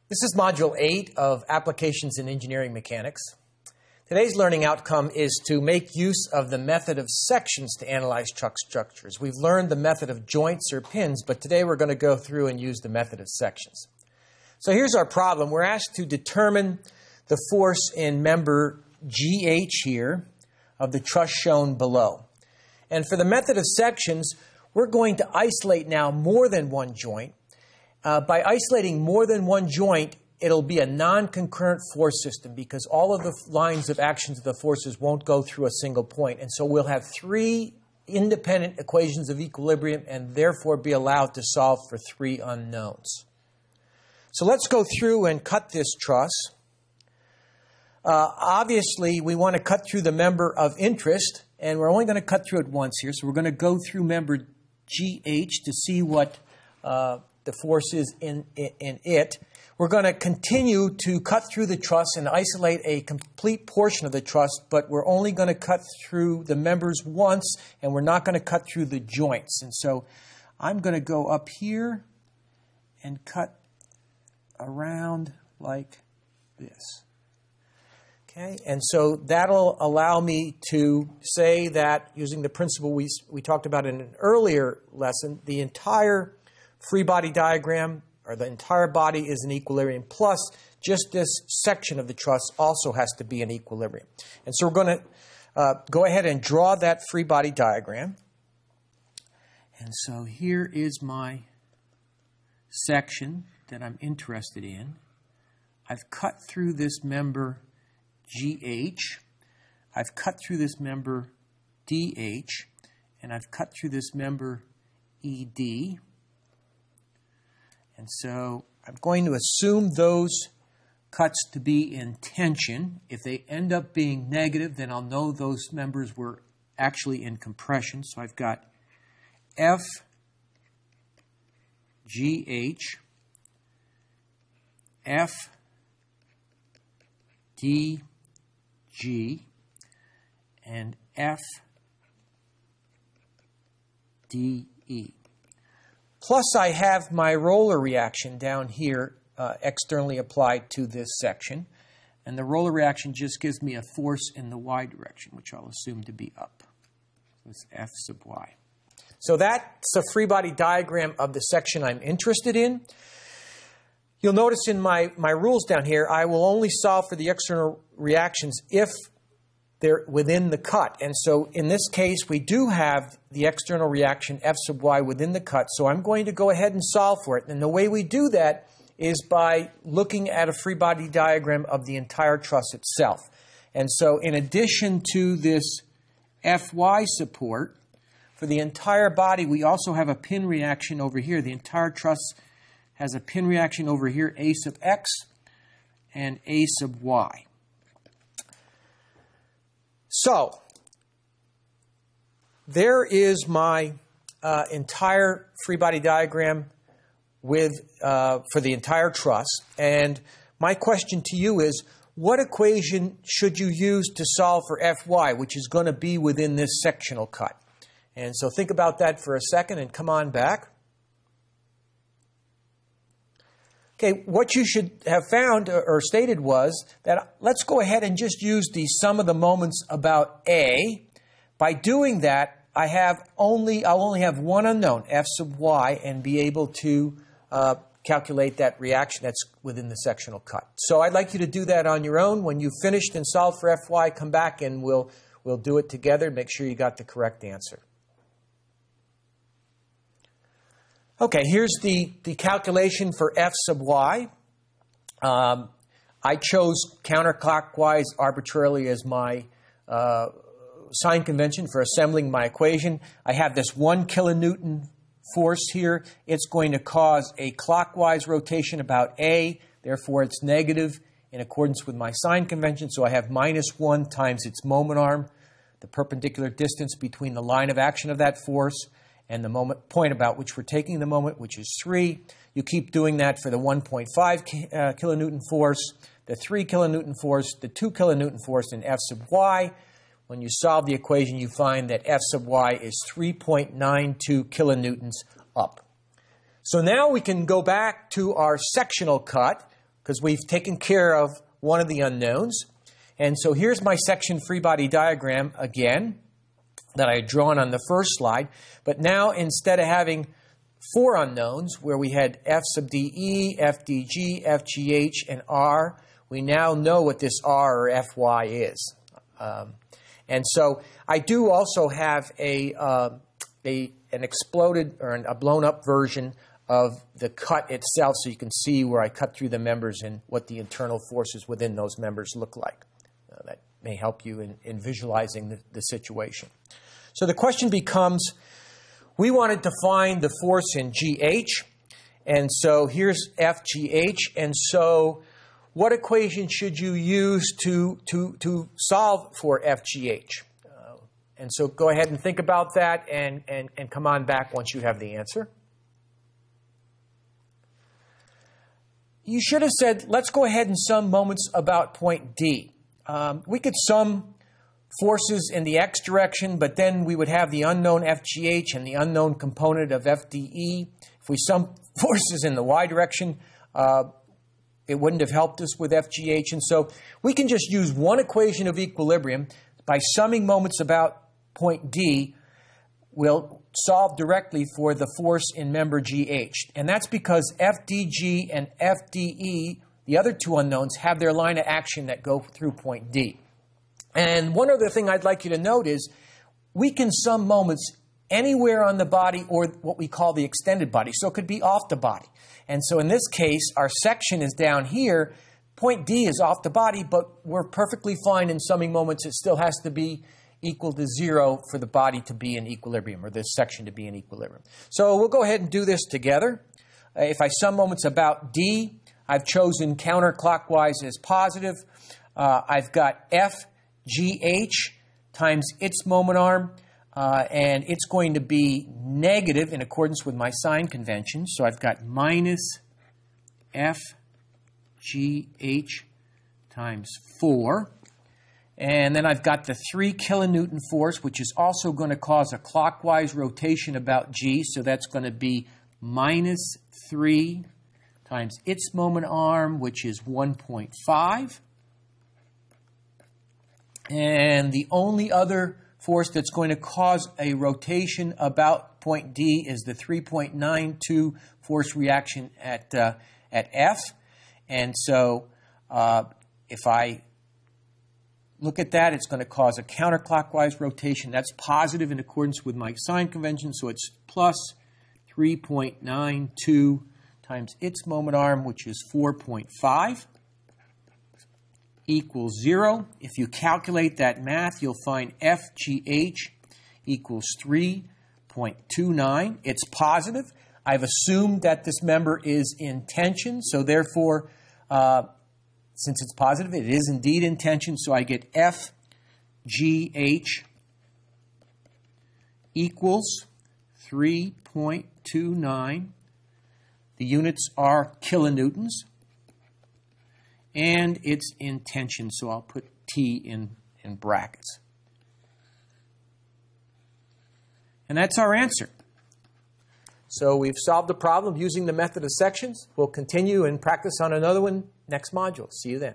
This is Module 8 of Applications in Engineering Mechanics. Today's learning outcome is to make use of the method of sections to analyze truck structures. We've learned the method of joints or pins, but today we're going to go through and use the method of sections. So here's our problem. We're asked to determine the force in member GH here of the truss shown below. And for the method of sections, we're going to isolate now more than one joint. By isolating more than one joint, it'll be a non-concurrent force system because all of the lines of actions of the forces won't go through a single point. And so we'll have three independent equations of equilibrium and therefore be allowed to solve for three unknowns. So let's go through and cut this truss. Obviously, we want to cut through the member of interest, and we're only going to cut through it once here. So we're going to go through member GH to see what the force is in it. We're going to continue to cut through the truss and isolate a complete portion of the truss, but we're only going to cut through the members once, and we're not going to cut through the joints. And so I'm going to go up here and cut around like this. Okay, and so that'll allow me to say that, using the principle we talked about in an earlier lesson, the entire free body diagram, or the entire body, is in equilibrium, plus just this section of the truss also has to be in equilibrium. And so we're going to go ahead and draw that free body diagram. And so here is my section that I'm interested in. I've cut through this member GH, I've cut through this member DH, and I've cut through this member ED. And so I'm going to assume those cuts to be in tension. If they end up being negative, then I'll know those members were actually in compression. So I've got FGH, FDG, and FDE. Plus, I have my roller reaction down here externally applied to this section. And the roller reaction just gives me a force in the y direction, which I'll assume to be up. So it's F sub y. So that's a free body diagram of the section I'm interested in. You'll notice in my rules down here, I will only solve for the external reactions if they're within the cut. And so in this case, we do have the external reaction F sub y within the cut. So I'm going to go ahead and solve for it. And the way we do that is by looking at a free body diagram of the entire truss itself. And so in addition to this Fy support, for the entire body, we also have a pin reaction over here. The entire truss has a pin reaction over here, A sub x and A sub y. So, there is my entire free body diagram with for the entire truss. And my question to you is, what equation should you use to solve for Fy, which is going to be within this sectional cut? And so think about that for a second and come on back. Okay, what you should have found or stated was that let's go ahead and just use the sum of the moments about A. By doing that, I'll only have one unknown, F sub y, and be able to calculate that reaction that's within the sectional cut. So I'd like you to do that on your own. When you've finished and solved for Fy, come back and we'll do it together. Make sure you got the correct answer. Okay, here's the calculation for F sub y. I chose counterclockwise arbitrarily as my sign convention for assembling my equation. I have this 1 kilonewton force here. It's going to cause a clockwise rotation about A. Therefore, it's negative in accordance with my sign convention. So I have -1 times its moment arm, the perpendicular distance between the line of action of that force and the point about which we're taking the moment, which is 3. You keep doing that for the 1.5 kilonewton force, the 3 kilonewton force, the 2 kilonewton force, and F sub y. When you solve the equation, you find that F sub y is 3.92 kilonewtons up. So now we can go back to our sectional cut, because we've taken care of one of the unknowns. And so here's my section free body diagram again that I had drawn on the first slide. But now instead of having 4 unknowns where we had F sub dE, FdG, FGH, and R, we now know what this R or Fy is. And so I do also have an exploded or a blown up version of the cut itself, so you can see where I cut through the members and what the internal forces within those members look like. That may help you in visualizing the situation. So the question becomes, we wanted to find the force in GH, and so here's FGH, and so what equation should you use to solve for FGH? And so go ahead and think about that and come on back once you have the answer. You should have said, let's go ahead and sum moments about point D. We could sum forces in the x direction, but then we would have the unknown FGH and the unknown component of FDE. If we sum forces in the y direction, it wouldn't have helped us with FGH. And so we can just use one equation of equilibrium. By summing moments about point D, we'll solve directly for the force in member GH. And that's because FDG and FDE, the other 2 unknowns, have their line of action that go through point D. And one other thing I'd like you to note is we can sum moments anywhere on the body or what we call the extended body. So it could be off the body. And so in this case, our section is down here. Point D is off the body, but we're perfectly fine in summing moments. It still has to be equal to 0 for the body to be in equilibrium, or this section to be in equilibrium. So we'll go ahead and do this together. If I sum moments about D, I've chosen counterclockwise as positive. I've got FGH times its moment arm, and it's going to be negative in accordance with my sign convention. So I've got minus FGH times 4. And then I've got the 3 kilonewton force, which is also going to cause a clockwise rotation about G. So that's going to be minus 3 times its moment arm, which is 1.5. And the only other force that's going to cause a rotation about point D is the 3.92 force reaction at F. And so if I look at that, it's going to cause a counterclockwise rotation. That's positive in accordance with my sign convention, so it's plus 3.92 times its moment arm, which is 4.5, equals 0. If you calculate that math, you'll find FGH equals 3.29. It's positive. I've assumed that this member is in tension, so therefore, since it's positive, it is indeed in tension, so I get FGH equals 3.29. The units are kilonewtons, and it's in tension, so I'll put T in brackets. And that's our answer. So we've solved the problem using the method of sections. We'll continue and practice on another one next module. See you then.